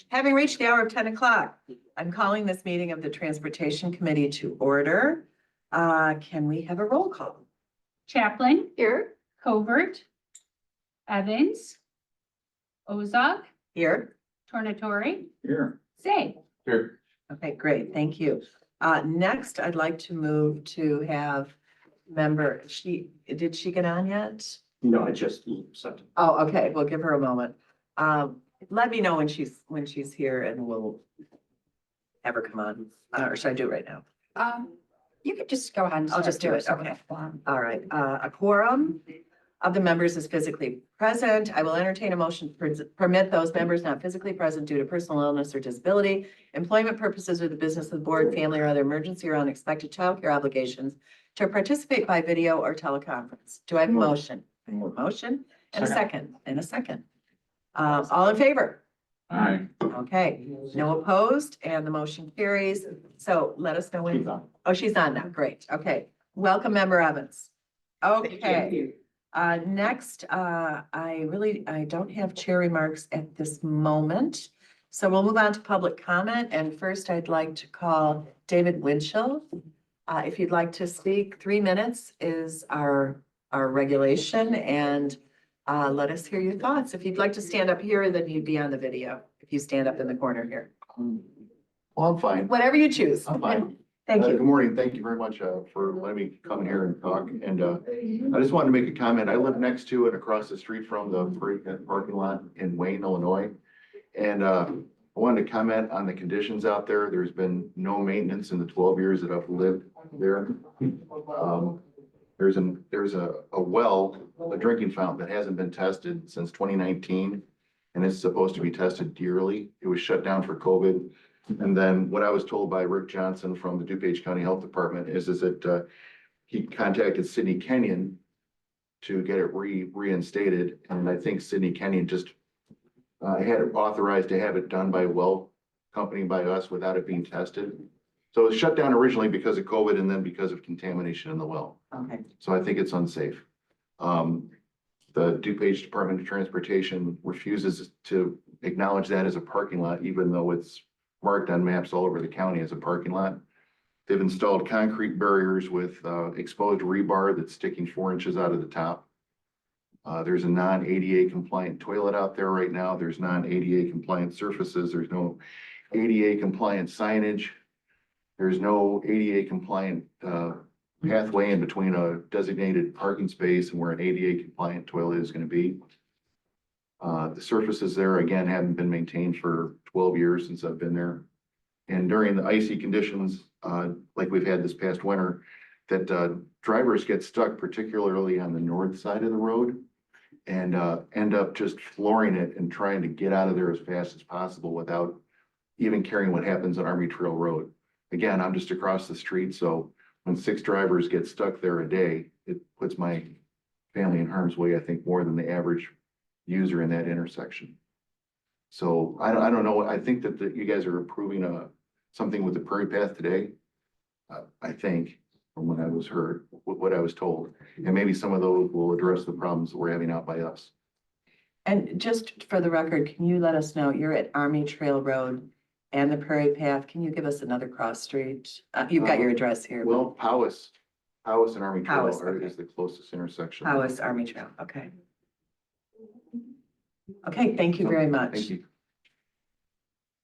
Having reached the hour of 10 o'clock, I'm calling this meeting of the Transportation Committee to order. Can we have a roll call? Chaplin, Here. Covert, Evans, Ozog, Here. Tornatori, Here. Zay. Here. Okay, great. Thank you. Next, I'd like to move to have member, did she get on yet? No, I just sent. Oh, okay. We'll give her a moment. Let me know when she's here and we'll have her come on. Or should I do it right now? You could just go ahead and. I'll just do it, start okay. doing All right, a quorum of the members is physically present. I will entertain a motion to permit those members not physically present due to personal illness or disability, employment purposes, or the business of the board, family, or other emergency or unexpected childcare obligations to participate by video or teleconference. Do I have a motion? Motion and a second, and a second. All in favor? Aye. Okay, no opposed, and the motion carries. So let us know when. Oh, she's on now. Great. Okay. Welcome, Member Evans. Okay. Next, I don't have chair remarks at this moment. So we'll move on to public comment. And first I'd like to call David Winchell. If you'd like to speak, 3 minutes is our regulation, and let us hear your thoughts. If you'd like to stand up here, then you'd be on the video. If you stand up in the corner here, Well, I'm fine. whatever you choose. I'm fine. Thank Good you. morning. Thank you very much for letting me come here and talk. And I just wanted to make a comment. I live next to and across the street from the parking lot in Wayne, Illinois. And I wanted to comment on the conditions out there. There's been no maintenance in the 12 years that I've lived there. There's a well, a drinking fountain that hasn't been tested since 2019. And it's supposed to be tested yearly. It was shut down for COVID. And then what I was told by Rick Johnson from the DuPage County Health Department is that he contacted Sydney Kenyon to get it reinstated. And I think Sydney Kenyon just had it authorized to have it done by a well company by us without it being tested. So it was shut down originally because of COVID and then because of contamination in the well. Okay. So I think it's unsafe. The DuPage Department of Transportation refuses to acknowledge that as a parking lot, even though it's marked on maps all over the county as a parking lot. They've installed concrete barriers with exposed rebar that's sticking 4 inches out of the top. There's a non-ADA compliant toilet out there right now. There's non-ADA compliant surfaces. There's no ADA compliant signage. There's no ADA compliant pathway in between a designated parking space and where an ADA compliant toilet is going to be. The surfaces there, again, haven't been maintained for 12 years since I've been there. And during the icy conditions, like we've had this past winter, that drivers get stuck, particularly on the north side of the road, and end up just flooring it and trying to get out of there as fast as possible without even caring what happens on Army Trail Road. Again, I'm just across the street, so when 6 drivers get stuck there a day, it puts my family in harm's way, I think, more than the average user in that intersection. So I don't know. I think that you guys are approving something with the Prairie Path today. I think from what I was heard, what I was told, and maybe some of those will address the problems that we're having out by us. And just for the record, can you let us know, you're at Army Trail Road and the Prairie Path. Can you give us another cross street? You've got your address here. Well, Powis and Army Trail Powis, okay. is the closest intersection. Powis Army Trail, okay. Okay, thank you very much. Thank you.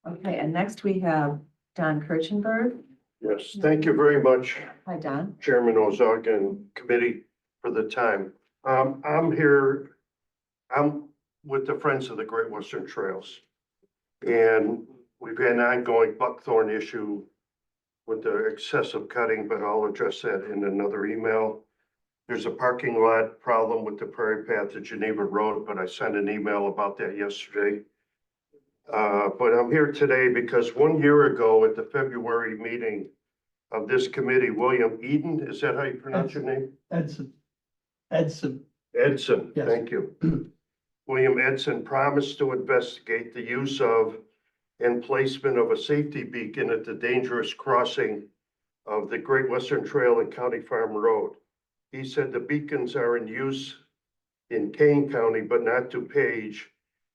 Okay, and next we have Don Kirchenberg. Yes, thank you very much, Hi, Don. Chairman Ozog and committee for the time. I'm here, I'm with the Friends of the Great Western Trails. And we've had an ongoing buckthorn issue with the excessive cutting, but I'll address that in another email. There's a parking lot problem with the Prairie Path to Geneva Road, but I sent an email about that yesterday. But I'm here today because 1 year ago at the February meeting of this committee, William Eden, is that how you pronounce your name? Edson, Edson, Yes. thank you. William Edson promised to investigate the use of and placement of a safety beacon at the dangerous crossing of the Great Western Trail and County Farm Road. He said the beacons are in use in Kane County, but not DuPage,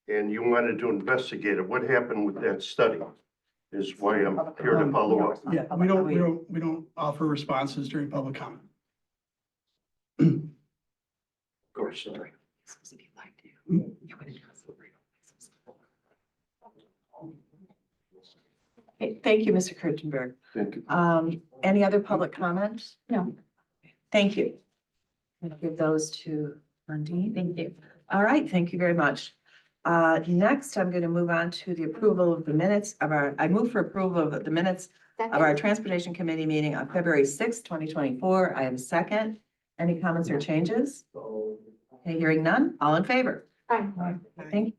and you wanted to investigate it. What happened with that study is why I'm here to follow up. Yeah, we don't offer responses during public comment. Of course, sorry. Okay, thank you, Mr. Kurtenberg. Thank you. Any other public comment? No. Thank you. I'm gonna give those to Undine. Thank you. All right, thank you very much. Next, I'm going to move on to the approval of the minutes of I move for approval of the minutes of our Transportation Committee meeting on February sixth, 2024. I have a second. Any comments or changes? Okay, hearing none. All in favor? Aye. Thank you.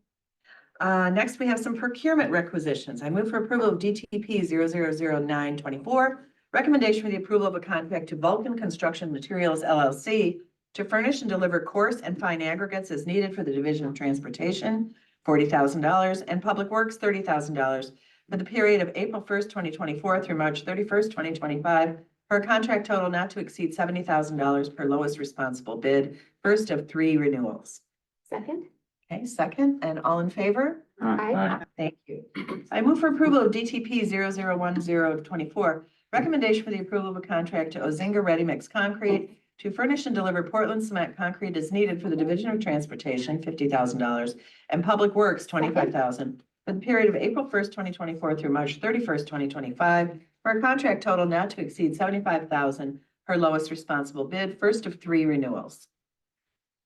Next, we have some procurement requisitions. I move for approval of DTP 000924. Recommendation for the approval of a contract to Vulcan Construction Materials LLC to furnish and deliver coarse and fine aggregates as needed for the Division of Transportation, $40,000, and Public Works, $30,000 for the period of April 1st, 2024 through March 31st, 2025, for a contract total not to exceed $70,000 per lowest responsible bid, first of 3 renewals. Second? Okay, second, and all in favor? Aye. Thank you. I move for approval of DTP 001024. Recommendation for the approval of a contract to Ozinga Ready Mix Concrete to furnish and deliver Portland cement concrete as needed for the Division of Transportation, $50,000, and Public Works, $25,000 for the period of April 1st, 2024 through March 31st, 2025, for a contract total not to exceed $75,000 per lowest responsible bid, first of 3 renewals.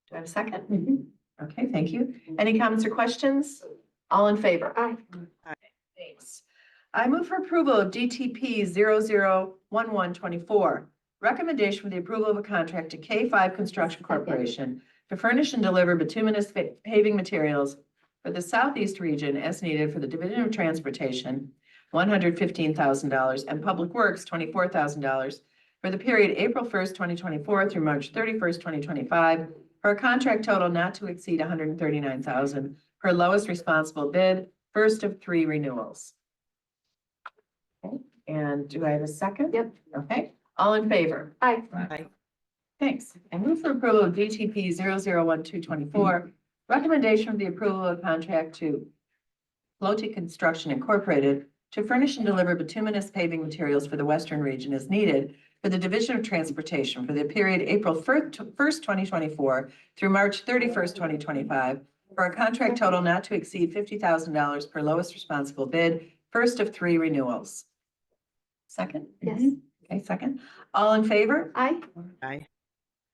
Do I have a second? Okay, thank you. Any comments or questions? All in favor? Aye. Thanks. I move for approval of DTP 001124. Recommendation for the approval of a contract to K5 Construction Corporation to furnish and deliver bituminous paving materials for the Southeast region as needed for the Division of Transportation, $115,000, and Public Works, $24,000 for the period April 1st, 2024 through March 31st, 2025, for a contract total not to exceed $139,000 per lowest responsible bid, first of 3 renewals. Okay, and do I have a second? Yep. Okay, all in favor? Aye. Thanks. I move for approval of DTP 001224. Recommendation for the approval of contract to Flote Construction Incorporated to furnish and deliver bituminous paving materials for the Western region as needed for the Division of Transportation for the period April 1st, 2024 through March 31st, 2025, for a contract total not to exceed $50,000 per lowest responsible bid, first of 3 renewals. Second? Yes. Okay, second. All in favor? Aye.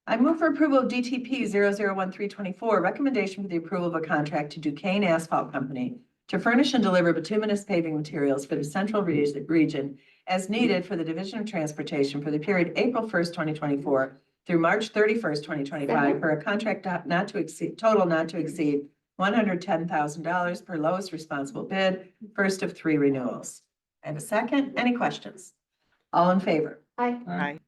I move for approval of DTP 001324. Recommendation for the approval of a contract to Duquesne Asphalt Company to furnish and deliver bituminous paving materials for the Central Region as needed for the Division of Transportation for the period April 1st, 2024 through March 31st, 2025, for a contract not to exceed $110,000 per lowest responsible bid, first of 3 renewals. I have a second. Any questions? All in favor? Aye.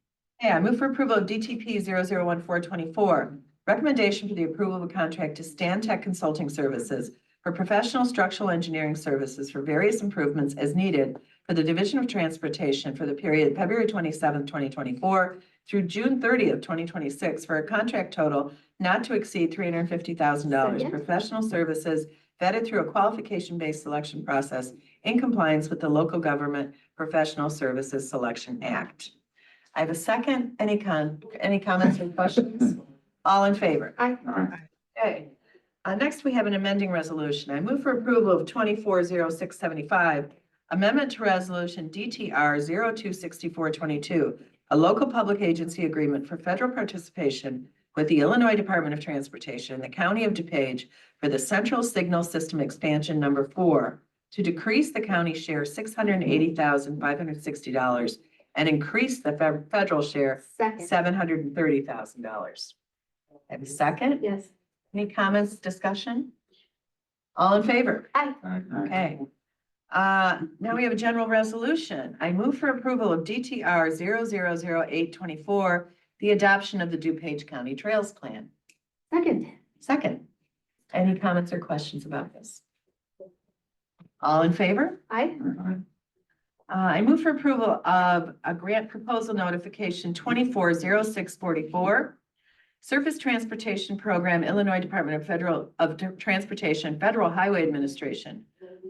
Okay, I move for approval of DTP 001424. Recommendation for the approval of a contract to Stantec Consulting Services for professional structural engineering services for various improvements as needed for the Division of Transportation for the period February 27th, 2024 through June 30th, 2026, for a contract total not to exceed $350,000. Second. Professional services vetted through a qualification-based selection process in compliance with the Local Government Professional Services Selection Act. I have a second. Any comments or questions? All in favor? Aye. Okay. Next, we have an amending resolution. I move for approval of 240675, amendment to resolution DTR 026422, a local public agency agreement for federal participation with the Illinois Department of Transportation, the County of DuPage, for the Central Signal System Expansion Number 4 to decrease the county share $680,560 and increase the federal share Second? $730,000. Have a second? Yes. Any comments, discussion? All in favor? Aye. Okay. Now we have a general resolution. I move for approval of DTR 000824, the adoption of the DuPage County Trails Plan. Second? Second. Any comments or questions about this? All in favor? Aye. I move for approval of a grant proposal notification 240644, Surface Transportation Program, Illinois Department of Transportation, Federal Highway Administration,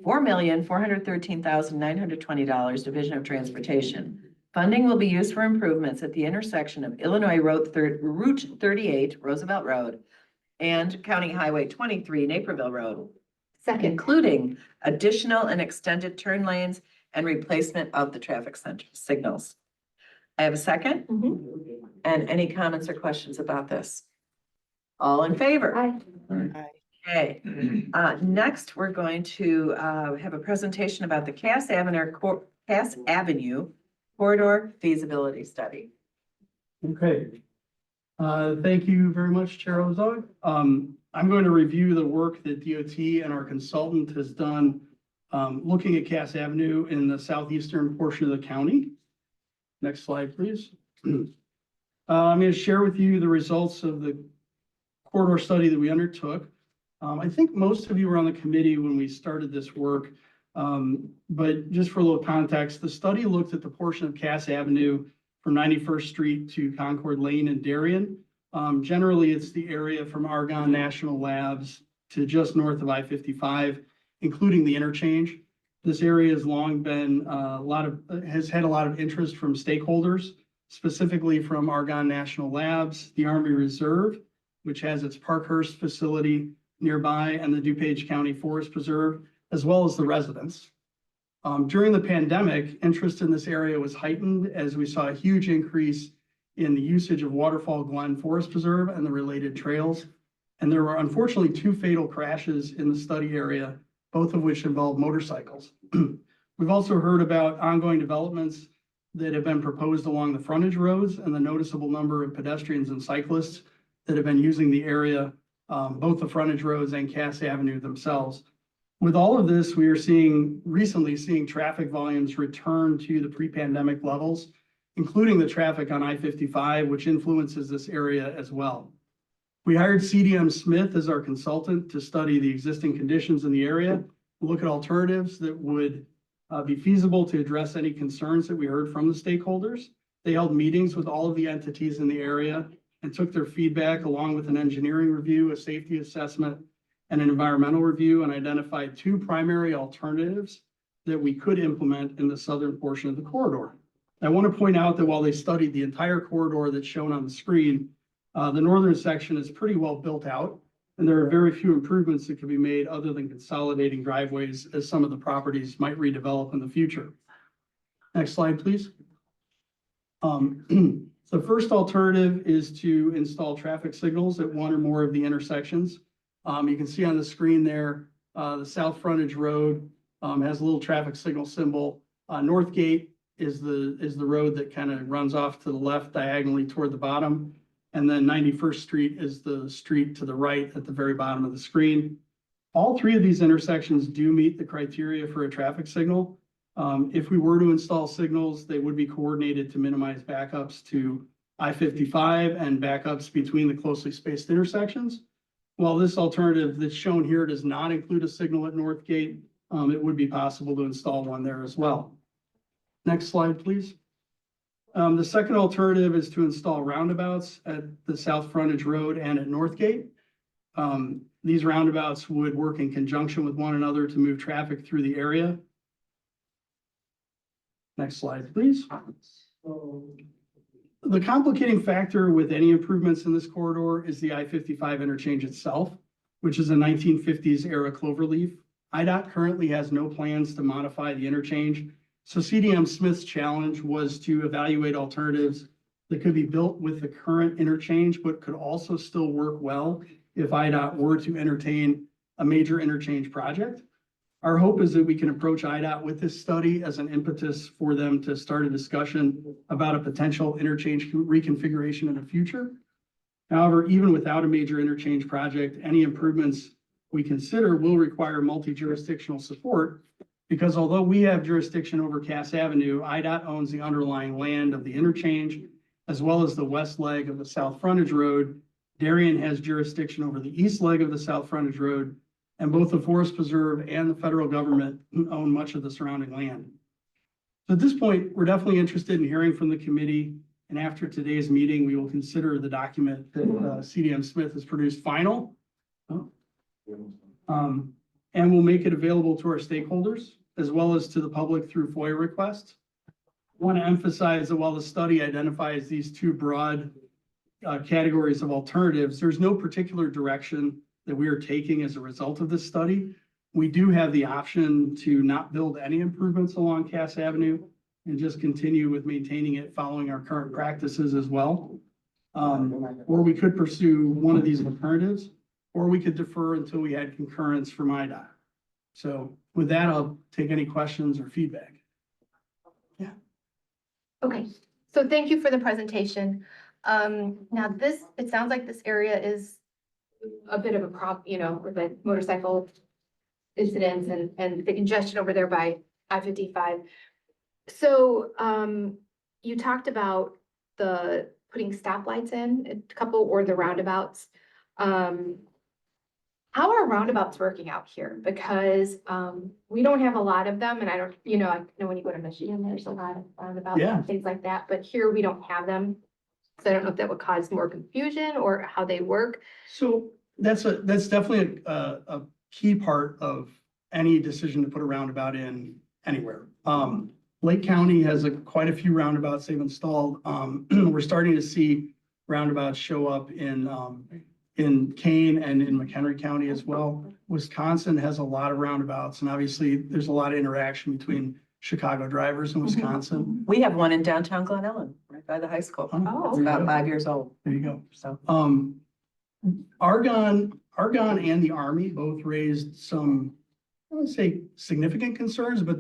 $4,413,920, Division of Transportation. Funding will be used for improvements at the intersection of Illinois Route 38, Roosevelt Road, and County Highway 23, Naperville Road, Second. including additional and extended turn lanes and replacement of the traffic signals. I have a second. Mhm. And any comments or questions about this? All in favor? Aye. Okay, next, we're going to have a presentation about the Cass Avenue Corridor Feasibility Study. Okay. Thank you very much, Chair Ozog. I'm going to review the work that DOT and our consultant has done looking at Cass Avenue in the southeastern portion of the county. Next slide, please. I'm going to share with you the results of the corridor study that we undertook. I think most of you were on the committee when we started this work, but just for a little context, the study looked at the portion of Cass Avenue from 91st Street to Concord Lane in Darien. Generally, it's the area from Argonne National Labs to just north of I-55, including the interchange. This area has long been has had a lot of interest from stakeholders, specifically from Argonne National Labs, the Army Reserve, which has its Parkhurst facility nearby, and the DuPage County Forest Preserve, as well as the residents. During the pandemic, interest in this area was heightened as we saw a huge increase in the usage of Waterfall Glen Forest Preserve and the related trails. And there were unfortunately 2 fatal crashes in the study area, both of which involved motorcycles. We've also heard about ongoing developments that have been proposed along the frontage roads and the noticeable number of pedestrians and cyclists that have been using the area, both the frontage roads and Cass Avenue themselves. With all of this, we are recently seeing traffic volumes return to the pre-pandemic levels, including the traffic on I-55, which influences this area as well. We hired CDM Smith as our consultant to study the existing conditions in the area, look at alternatives that would be feasible to address any concerns that we heard from the stakeholders. They held meetings with all of the entities in the area and took their feedback along with an engineering review, a safety assessment, and an environmental review, and identified 2 primary alternatives that we could implement in the southern portion of the corridor. I want to point out that while they studied the entire corridor that's shown on the screen, the northern section is pretty well built out, and there are very few improvements that could be made other than consolidating driveways as some of the properties might redevelop in the future. Next slide, please. The first alternative is to install traffic signals at 1 or more of the intersections. You can see on the screen there, the South Frontage Road has a little traffic signal symbol. Northgate is the road that kind of runs off to the left diagonally toward the bottom. And then 91st Street is the street to the right at the very bottom of the screen. All 3 of these intersections do meet the criteria for a traffic signal. If we were to install signals, they would be coordinated to minimize backups to I-55 and backups between the closely spaced intersections. While this alternative that's shown here does not include a signal at Northgate, it would be possible to install one there as well. Next slide, please. The second alternative is to install roundabouts at the South Frontage Road and at Northgate. These roundabouts would work in conjunction with one another to move traffic through the area. Next slide, please. The complicating factor with any improvements in this corridor is the I-55 interchange itself, which is a 1950s era cloverleaf. IDOT currently has no plans to modify the interchange, so CDM Smith's challenge was to evaluate alternatives that could be built with the current interchange, but could also still work well if IDOT were to entertain a major interchange project. Our hope is that we can approach IDOT with this study as an impetus for them to start a discussion about a potential interchange reconfiguration in the future. However, even without a major interchange project, any improvements we consider will require multi-jurisdictional support, because although we have jurisdiction over Cass Avenue, IDOT owns the underlying land of the interchange, as well as the west leg of the South Frontage Road. Darien has jurisdiction over the east leg of the South Frontage Road, and both the Forest Preserve and the federal government own much of the surrounding land. So at this point, we're definitely interested in hearing from the committee And after today's meeting, we will consider the document that CDM Smith has produced final. And we'll make it available to our stakeholders as well as to the public through FOIA requests. I want to emphasize that while the study identifies these two broad categories of alternatives, there's no particular direction that we are taking as a result of this study. We do have the option to not build any improvements along Cass Avenue and just continue with maintaining it following our current practices as well. Or we could pursue one of these alternatives, or we could defer until we had concurrence from IDOT. So with that, I'll take any questions or feedback. Okay, so thank you for the presentation. Now this, it sounds like this area is a bit of a with the motorcycle incidents and the congestion over there by I-55. So, you talked about the putting stoplights in a couple or the roundabouts. How are roundabouts working out here? Because, we don't have a lot of them and I don't, I know when you go to Michigan, there's a lot of roundabouts Yeah. and things like that, but here we don't have them. So I don't know if that would cause more confusion or how they work. So that's definitely a key part of any decision to put a roundabout in anywhere. Lake County has quite a few roundabouts they've installed. We're starting to see roundabouts show up in Kane and in McHenry County as well. Wisconsin has a lot of roundabouts, and obviously there's a lot of interaction between Chicago drivers in Wisconsin. We have one in downtown Glen Ellen, right by the high school. Oh, It's about 5 years old, There you go. so. Argonne and the Army both raised some, I wouldn't say significant concerns, but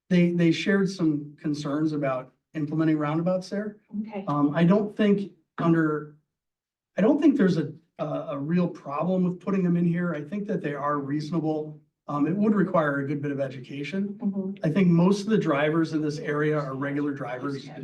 they shared some concerns about implementing roundabouts there. okay. I don't think there's a real problem with putting them in here. I think that they are reasonable. It would require a good bit of education. Mhm. I think most of the drivers in this area are regular drivers. Yeah.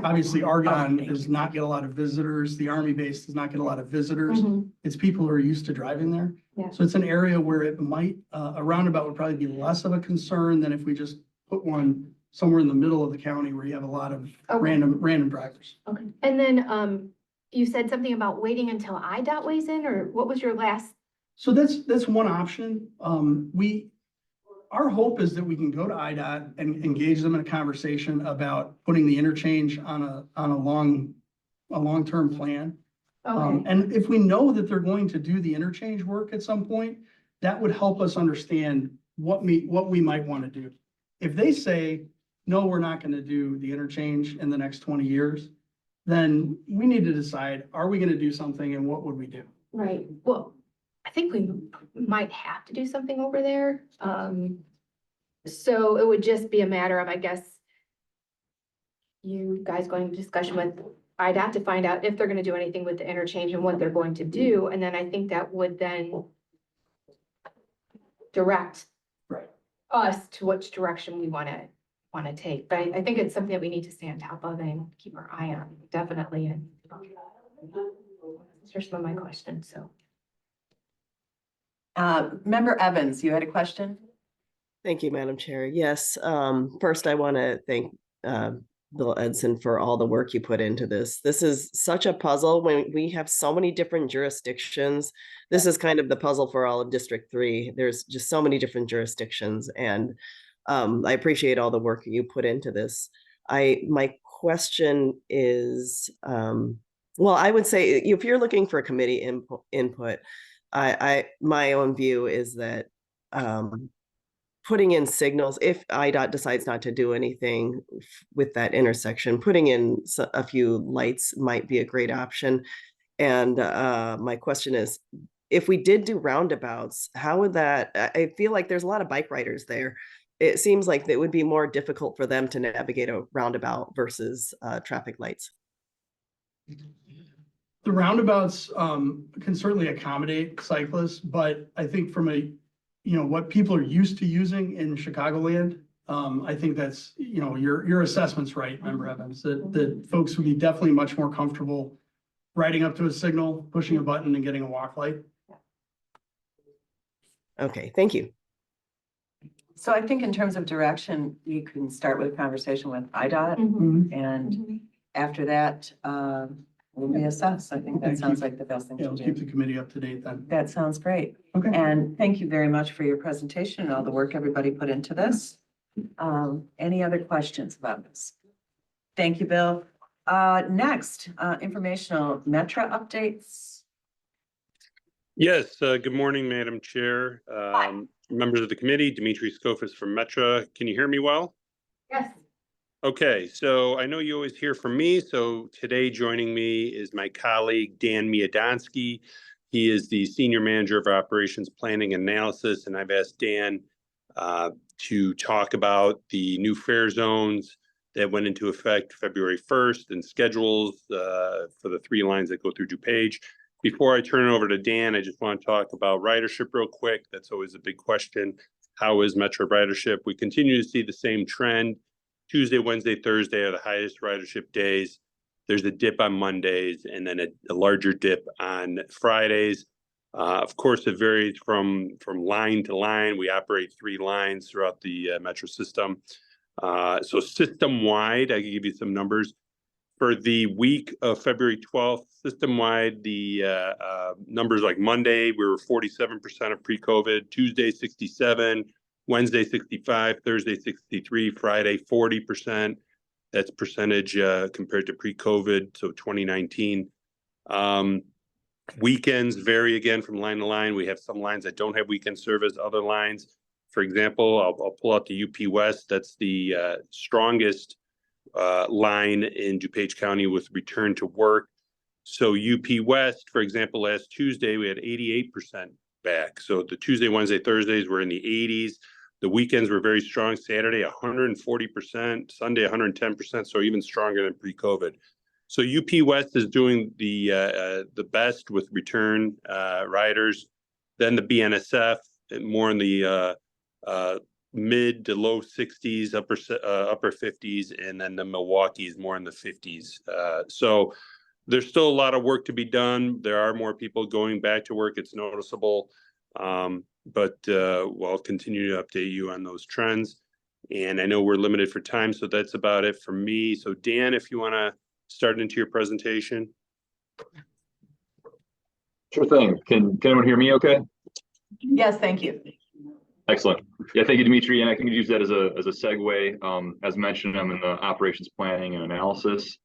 Obviously Argonne does not get a lot of visitors. The Army base does not get a lot of visitors. Mhm. It's people who are used to driving there. Yeah. So it's an area where it might, a roundabout would probably be less of a concern than if we just put one somewhere in the middle of the county where you have a lot of Okay. random drivers. Okay. And then, you said something about waiting until IDOT weighs in, or what was your last? So that's one option. Our hope is that we can go to IDOT and engage them in a conversation about putting the interchange on a long-term plan. Okay, And if we know that they're going to do the interchange work at some point, that would help us understand what we might want to do. If they say, no, we're not going to do the interchange in the next 20 years, then we need to decide, are we going to do something and what would we do? right. Well, I think we might have to do something over there. So it would just be a matter of, I guess, you guys going to discussion with IDOT to find out if they're gonna do anything with the interchange and what they're going to do, and then I think that would then direct Right. us to which direction we wanna take, but I think it's something that we need to stay on top of and keep our eye on, definitely, and those are some of my questions, so. Member Evans, you had a question? Thank you, Madam Chair. Yes, first I want to thank Bill Edson for all the work you put into this. This is such a puzzle when we have so many different jurisdictions. This is kind of the puzzle for all of District 3. There's just so many different jurisdictions, and I appreciate all the work you put into this. My question is, well, I would say if you're looking for committee input, my own view is that putting in signals, if IDOT decides not to do anything with that intersection, putting in a few lights might be a great option. And my question is, if we did do roundabouts, how would that, I feel like there's a lot of bike riders there. It seems like it would be more difficult for them to navigate a roundabout versus traffic lights. The roundabouts can certainly accommodate cyclists, but I think from what people are used to using in Chicagoland, I think that's, your assessment's right, Member Evans, that folks would be definitely much more comfortable riding up to a signal, pushing a button and getting a walk light. Okay, thank you. So I think in terms of direction, you can start with a conversation with IDOT Mhm. and, Mhm. after that, we'll reassess. I think that Okay, sounds keep- like the best thing Yeah, to we'll keep do. the committee up to date then. That sounds great. Okay. And thank you very much for your presentation and all the work everybody put into this. Any other questions about this? Thank you, Bill. Next, informational Metra updates. Yes, good morning, Madam Chair. Members of the committee, Dimitri Skofis from Metra. Can you hear me well? Yes. Okay, so I know you always hear from me. So today joining me is my colleague, Dan Miadonsky. He is the Senior Manager of Operations Planning and Analysis, and I've asked Dan to talk about the new fare zones that went into effect February 1st and schedules for the 3 lines that go through DuPage. Before I turn it over to Dan, I just want to talk about ridership real quick. That's always a big question. How is Metro ridership? We continue to see the same trend. Tuesday, Wednesday, Thursday are the highest ridership days. There's a dip on Mondays and then a larger dip on Fridays. Of course, it varies from line to line. We operate 3 lines throughout the Metro system. So system-wide, I can give you some numbers. For the week of February 12th, system-wide, the numbers like Monday, we were 47% of pre-COVID, Tuesday, 67, Wednesday, 65, Thursday, 63, Friday, 40%. That's percentage compared to pre-COVID, so 2019. Weekends vary again from line to line. We have some lines that don't have weekend service, other lines. For example, I'll pull out the UP West. That's the strongest line in DuPage County with return to work. So UP West, for example, last Tuesday, we had 88% back. So the Tuesday, Wednesday, Thursdays were in the 80s. The weekends were very strong. Saturday, 140%, Sunday, 110%. So even stronger than pre-COVID. So UP West is doing the best with return riders. Then the BNSF, more in the mid to low 60s, upper 50s, and then the Milwaukee is more in the 50s. So there's still a lot of work to be done. There are more people going back to work. It's noticeable, but we'll continue to update you on those trends. And I know we're limited for time, so that's about it for me. So Dan, if you want to start into your presentation. Sure thing. Can anyone hear me okay? Yes, thank you. Excellent. Yeah, thank you, Dimitri. And I can use that as a segue. As mentioned, I'm in the operations planning and analysis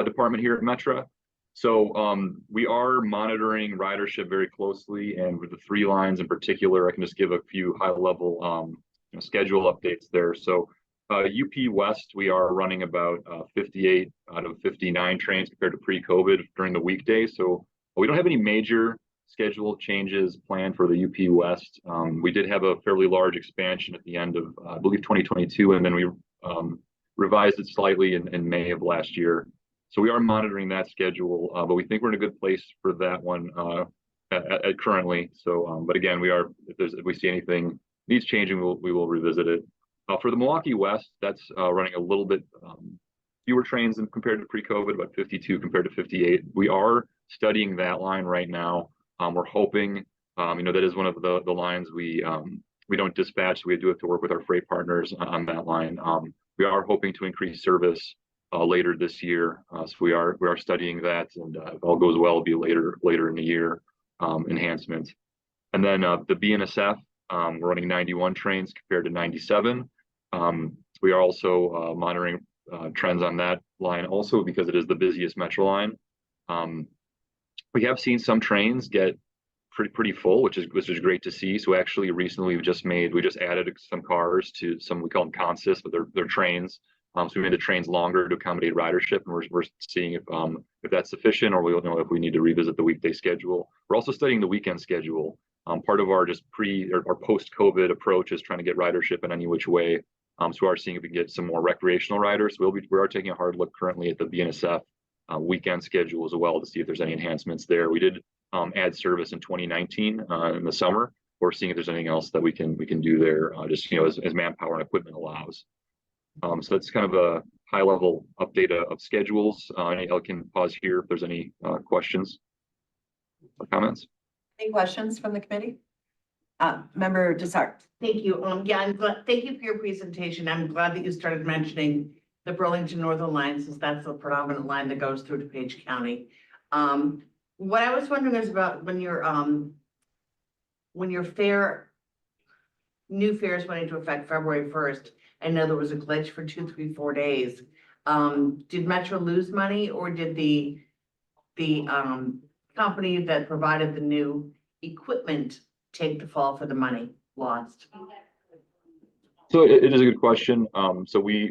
department here at Metra. So we are monitoring ridership very closely, and with the 3 lines in particular, I can just give a few high-level schedule updates there. So UP West, we are running about 58 out of 59 trains compared to pre-COVID during the weekdays. So we don't have any major schedule changes planned for the UP West. We did have a fairly large expansion at the end of, I believe, 2022, and then we revised it slightly in May of last year. So we are monitoring that schedule, but we think we're in a good place for that one at currently. So, but again, if we see anything needs changing, we will revisit it. For the Milwaukee West, that's running a little bit fewer trains than compared to pre-COVID, about 52 compared to 58. We are studying that line right now. We're hoping, that is one of the lines we don't dispatch. So we do have to work with our freight partners on that line. We are hoping to increase service later this year. So we are studying that, and if all goes well, it'll be later in the year enhancement. And then the BNSF, we're running 91 trains compared to 97. We are also monitoring trends on that line also because it is the busiest metro line. We have seen some trains get pretty full, which is great to see. So actually recently we just added some cars to some, we call them consists, but they're trains. So we made the trains longer to accommodate ridership, and we're seeing if that's sufficient, or we'll know if we need to revisit the weekday schedule. We're also studying the weekend schedule. Part of our our post-COVID approach is trying to get ridership in any which way. So we are seeing if we can get some more recreational riders. We are taking a hard look currently at the BNSF weekend schedule as well to see if there's any enhancements there. We did add service in 2019 in the summer. We're seeing if there's anything else that we can do there, just as manpower and equipment allows. So that's kind of a high-level update of schedules. I can pause here if there's any questions or comments. Any questions from the committee? Member Desart. Thank you. Yeah, I'm glad. Thank you for your presentation. I'm glad that you started mentioning the Burlington Northern line, since that's the predominant line that goes through DuPage County. What I was wondering is about when your new fares went into effect February 1st, I know there was a glitch for 2, 3, 4 days. Did Metro lose money, or did the company that provided the new equipment take the fall for the money lost? So it is a good question. So yeah,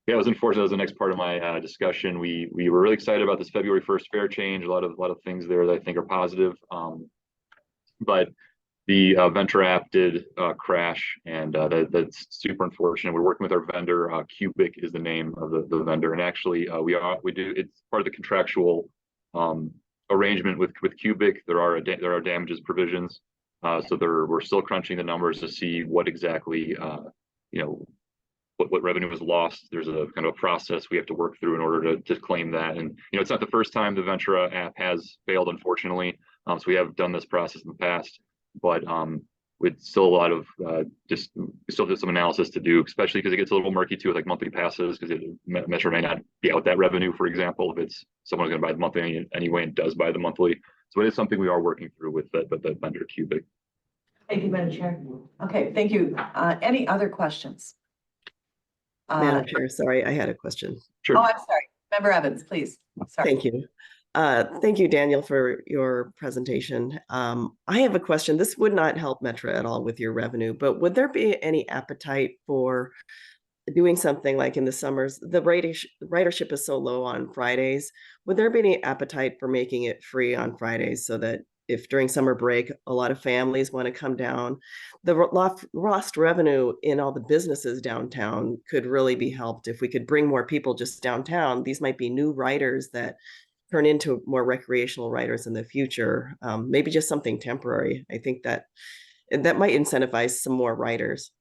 it was unfortunate. That was the next part of my discussion. We were really excited about this February 1st fare change. A lot of things there that I think are positive. But the Ventra app did crash, and that's super unfortunate. We're working with our vendor. Cubic is the name of the vendor, and actually it's part of the contractual arrangement with Cubic. There are damages provisions. So we're still crunching the numbers to see what exactly what revenue was lost. There's a kind of a process we have to work through in order to claim that. And it's not the first time the Ventura app has failed, unfortunately. So we have done this process in the past, but with still a lot of we still have some analysis to do, especially because it gets a little murky too with like monthly passes, because Metro may not be out that revenue, for example, if it's someone's going to buy the monthly anyway and does buy the monthly. So it is something we are working through with the vendor Cubic. Thank you, Madam Chair. Okay, thank you. Any other questions? Madam Chair, sorry, I had a question. Sure. Oh, I'm sorry. Member Evans, please. Sorry. Thank you. Thank you, Daniel, for your presentation. I have a question. This would not help Metro at all with your revenue, but would there be any appetite for doing something like in the summers? The ridership is so low on Fridays. Would there be any appetite for making it free on Fridays, so that if during summer break, a lot of families want to come down, the lost revenue in all the businesses downtown could really be helped if we could bring more people just downtown. These might be new riders that turn into more recreational riders in the future. Maybe just something temporary. I think that might incentivize some more riders.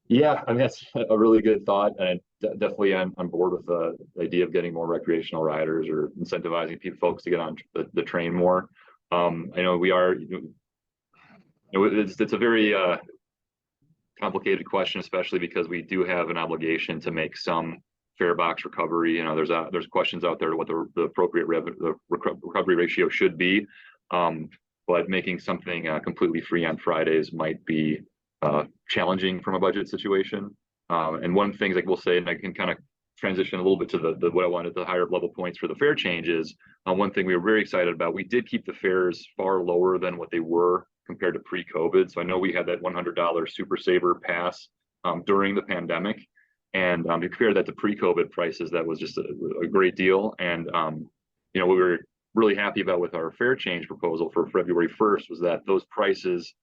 Yeah, I mean, that's a really good thought, and definitely I'm on board with the idea of getting more recreational riders or incentivizing folks to get on the train more. I know we are, it's a very complicated question, especially because we do have an obligation to make some fare box recovery. There's questions out there what the appropriate recovery ratio should be, but making something completely free on Fridays might be challenging from a budget situation. And one thing we'll say, and I can kind of transition a little bit to what I wanted, the higher level points for the fare changes. One thing we were very excited about, we did keep the fares far lower than what they were compared to pre-COVID. So I know we had that $100 Super Saver pass during the pandemic, and to compare that to pre-COVID prices, that was just a great deal. And what we were really happy about with our fare change proposal for February 1st was that those prices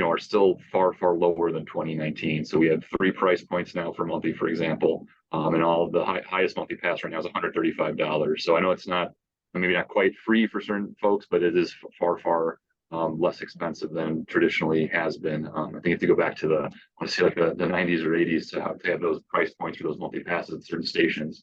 are still far, far lower than 2019. So we have 3 price points now for monthly, for example, and all the highest monthly pass right now is $135. So I know it's maybe not quite free for certain folks, but it is far, far less expensive than traditionally has been. I think if you go back to the 90s or 80s to have those price points for those multi passes at certain stations.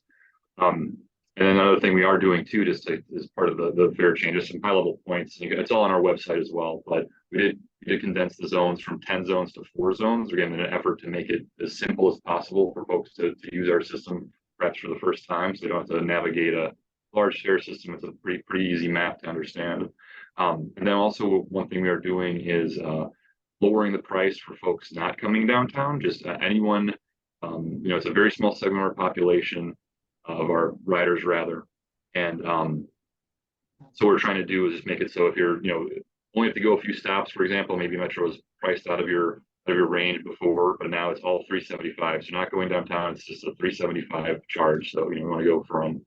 And then another thing we are doing too, just as part of the fare changes, some high level points. It's all on our website as well, but we did condense the zones from 10 zones to 4 zones, again, in an effort to make it as simple as possible for folks to use our system, perhaps for the first time, so they don't have to navigate a large fare system. It's a pretty easy map to understand. And then also one thing we are doing is lowering the price for folks not coming downtown, just anyone, it's a very small segment of our population, of our riders rather. And so what we're trying to do is just make it so if you're, only have to go a few stops, for example, maybe Metro was priced out of your range before, but now it's all $375. So not going downtown, it's just a $375 charge. So you want to go from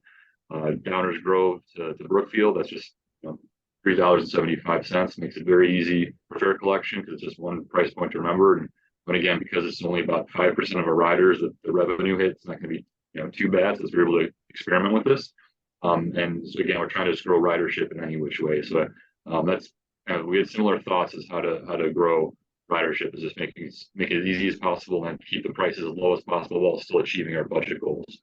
Downers Grove to Brookfield, that's just $3.75. Makes it very easy for fare collection because it's just one price point to remember. And again, because it's only about 5% of our riders that the revenue hit, it's not going to be too bad. So we're able to experiment with this. And so again, we're trying to just grow ridership in any which way. So that's we had similar thoughts as how to grow ridership, is just make it as easy as possible and keep the prices as low as possible while still achieving our budget goals.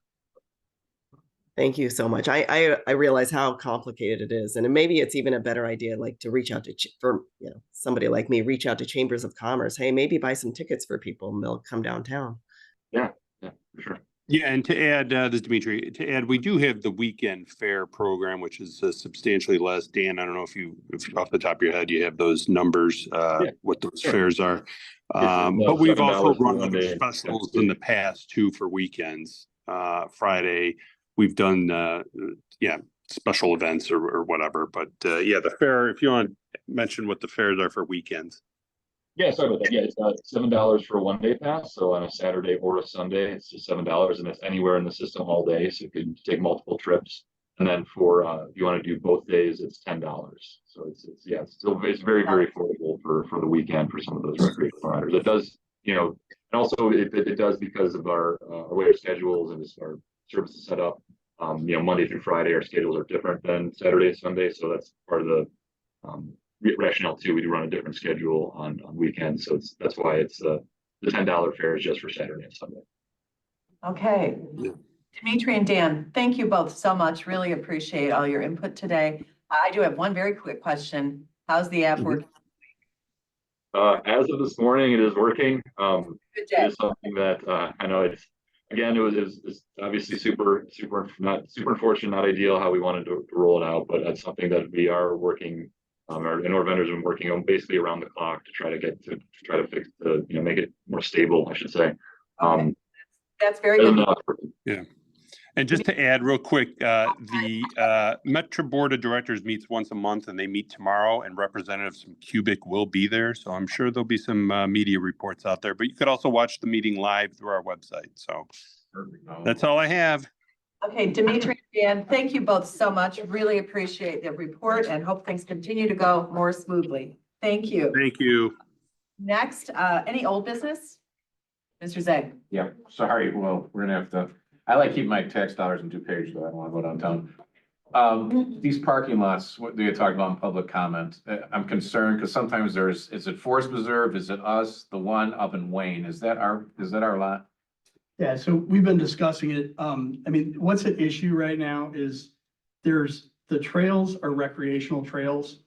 Thank you so much. I realize how complicated it is, and maybe it's even a better idea, like to reach out to for somebody like me, reach out to chambers of commerce. Hey, maybe buy some tickets for people, and they'll come downtown. Yeah, for sure. Yeah, and to add, this is Dimitri, to add, we do have the weekend fair program, which is substantially less. Dan, I don't know if off the top of your head, you have those numbers, what those sure. fares are. It's But we've also $7 for run one other day. specials in the past too for weekends. Friday, we've done, special events or whatever. But yeah, the fair, if you want to mention what the fares are for weekends. Yeah, sorry about that. Yeah, it's $7 for a 1-day pass. So on a Saturday or a Sunday, it's just $7, and it's anywhere in the system all day. So you can take multiple trips. And then for if you want to do both days, it's $10. So it's very, very affordable for the weekend for some of those recreational riders. It does, and also it does because of our way our schedules and just our services set up. Monday through Friday, our schedules are different than Saturday, Sunday. So that's part of the rationale too. We do run a different schedule on weekends, so that's why it's the $10 fare is just for Saturday and Sunday. Okay. Yeah. Dimitri and Dan, thank you both so much. Really appreciate all your input today. I do have one very quick question. How's the app working? As of this morning, it is working. Good It day. is something that I know it's obviously super unfortunate, not ideal how we wanted to roll it out, but that's something that we are working. Our vendors have been working on basically around the clock to try to fix make it more stable, I should say. Okay. That's very good. Yeah. And just to add real quick, the Metro Board of Directors meets once a month, and they meet tomorrow, and representatives from Cubic will be there. So I'm sure there'll be some media reports out there, but you could also watch the meeting live through our website. So that's all I have. Okay, Dimitri and Dan, thank you both so much. Really appreciate the report and hope things continue to go more smoothly. Thank you. Thank you. Next, any old business? Mr. Zeg. Yeah, sorry, well, we're gonna have to, I like keeping my tax dollars in DuPage, though I don't wanna go downtown. These parking lots, what they talked about in public comment, I'm concerned, because sometimes is it Forest Preserve, is it us, the one up in Wayne, is that our lot? Yeah, so we've been discussing it. I mean, what's at issue right now is the trails are recreational trails.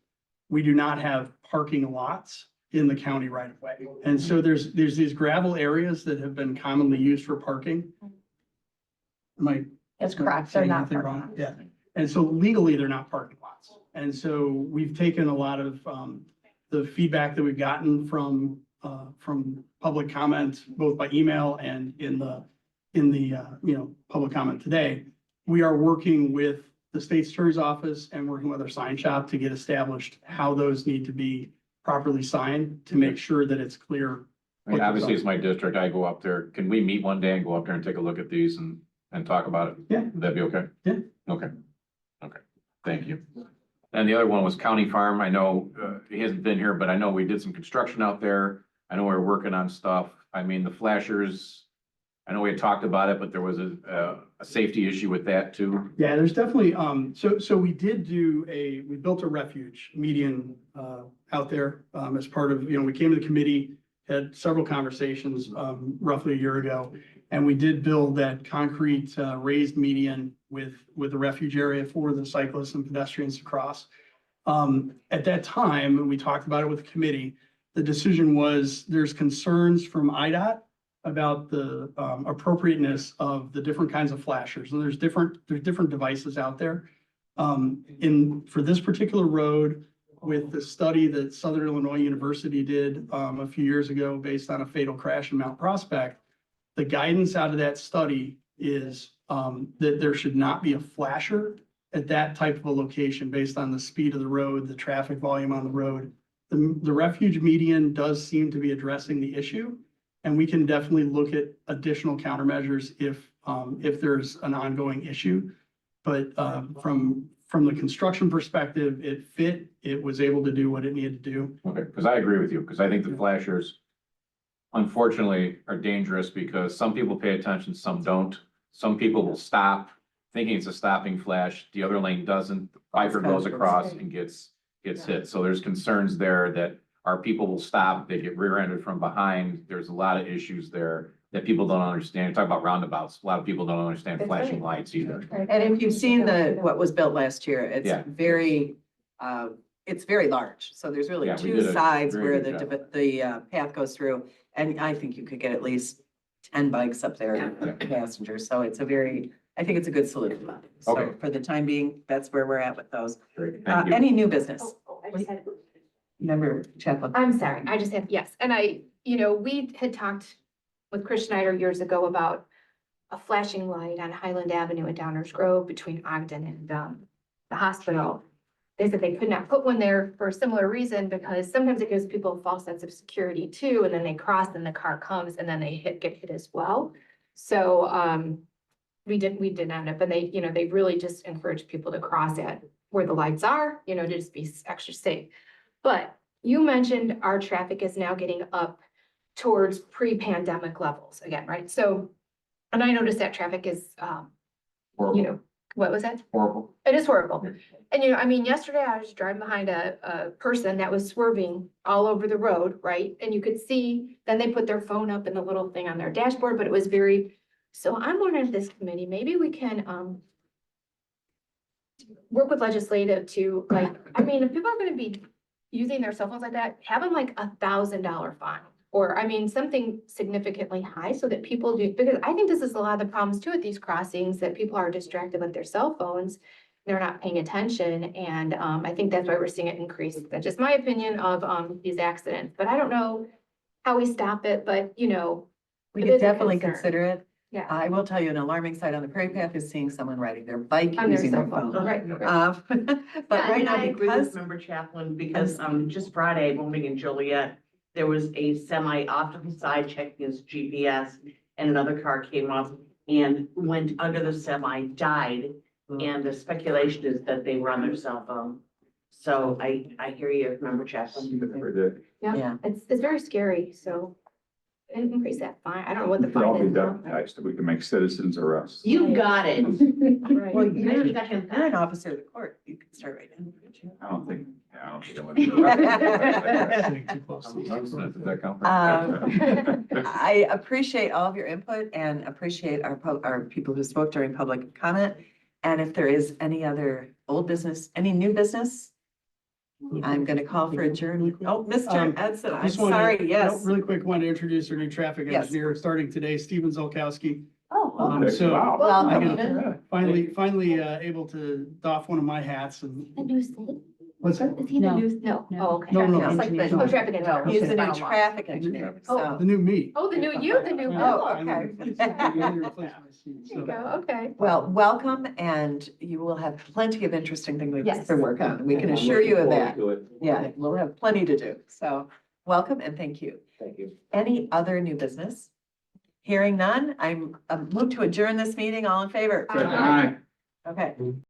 We do not have parking lots in the county right of way. And so there's these gravel areas that have been commonly used for parking. That's correct. They're not. Yeah. And so legally, they're not parking lots. And so we've taken a lot of the feedback that we've gotten from public comment, both by email and in the public comment today. We are working with the state's attorney's office and working with our sign shop to get established how those need to be properly signed to make sure that it's clear. I mean, obviously, it's my district, I go up there, can we meet one day and go up there and take a look at these and talk about it? Yeah. Would that be okay? Yeah. Okay, thank you. And the other one was County Farm, I know, he hasn't been here, but I know we did some construction out there. I know we're working on stuff, I mean, the flashers, I know we had talked about it, but there was a safety issue with that too. Yeah, there's definitely, so we built a refuge median, out there, as part of, we came to the committee, had several conversations, roughly a year ago. And we did build that concrete, raised median with the refuge area for the cyclists and pedestrians to cross. At that time, and we talked about it with the committee, the decision was there's concerns from IDOT about the appropriateness of the different kinds of flashers. And there's different devices out there. For this particular road, with the study that Southern Illinois University did a few years ago based on a fatal crash in Mount Prospect, the guidance out of that study is that there should not be a flasher at that type of a location based on the speed of the road, the traffic volume on the road. The refuge median does seem to be addressing the issue, and we can definitely look at additional countermeasures if there's an ongoing issue. But from the construction perspective, it was able to do what it needed to do. Okay, because I agree with you, because I think the flashers unfortunately are dangerous because some people pay attention, some don't. Some people will stop thinking it's a stopping flash. The other lane doesn't. The biker goes across and gets hit. So there's concerns there that our people will stop, they get rear-ended from behind. There's a lot of issues there that people don't understand. Talk about roundabouts. A lot of people don't understand That's flashing right. lights either. And if you've seen what was built last year, it's Yeah. it's very large. So there's really Yeah, we two did a sides very where good the path goes through. And I think you could get at least 10 bikes up there, passengers. So it's I think it's a good solution. So Okay. for the time being, that's where we're at with those. Great, thank you. Any new business? I just had. Member Chaplin? I'm sorry, I just have, yes, and we had talked with Chris Schneider years ago about a flashing light on Highland Avenue in Downers Grove between Ogden and the hospital. They said they could not put one there for a similar reason, because sometimes it gives people a false sense of security too, and then they cross and the car comes and then they get hit as well. So, we did end up, and they really just encourage people to cross at where the lights are, to just be extra safe. But you mentioned our traffic is now getting up towards pre-pandemic levels again, right? So, and I noticed that traffic is, Horrible. what was that? Horrible. It is horrible. And yesterday I was driving behind a person that was swerving all over the road, right? And you could see, then they put their phone up in the little thing on their dashboard, but it was so I'm wondering if this committee, maybe we can, work with legislative to if people are gonna be using their cell phones like that, have them like $1,000 fine. Or, something significantly high so that people do, because I think this is a lot of the problems too at these crossings, that people are distracted with their cell phones. They're not paying attention, and I think that's why we're seeing it increase. That's just my opinion of these accidents, but I don't know how we stop it, but We It could is a definitely concern. consider it. yeah. I will tell you, an alarming sight on the Prairie Path is seeing someone riding their bike On their using their cell phone, phone. right. But Yeah, right and now, I agree with because, Member Chaplin, because, just Friday, moving in Joliet, there was a semi off to the side checking his GPS, and another car came up and went under the semi, died, and the speculation is that they were on their cell phone. So I hear you, Member Chaplin. yeah. It's very scary, so increase that fine. I don't know what the It could all fine be is. deputized, that we can make citizens arrests. You got it. Right. Well, you're Second. an officer of the court. You can start right now. I don't think I want Sitting too close to each other. Does that count? I appreciate all of your input and appreciate our people who spoke during public comment. And if there is any other old business, any new business, I'm gonna call for adjournment. Oh, Mr. Edson, I'm Just wanted to- sorry, yes. Really quick, wanted to introduce our new traffic Yes. engineer starting today, Steven Zolkowski. Oh, So Wow. well, I Steven. finally able to doff one of my hats and, The new state? what's that? Is he the No. new? No. Oh, okay. No, no, It's like the no. traffic engineer. He's the new Okay. traffic engineer, so. The new me. Oh, the new you, the new. Oh, Bill. okay. There you go, okay. Well, welcome, and you will have plenty of interesting things Yes. to work on. We can assure you of that. Yeah, we'll have plenty to do. So welcome and thank you. Thank you. Any other new business? Hearing none, I'm moved to adjourn this meeting. All in favor? Aye. Okay.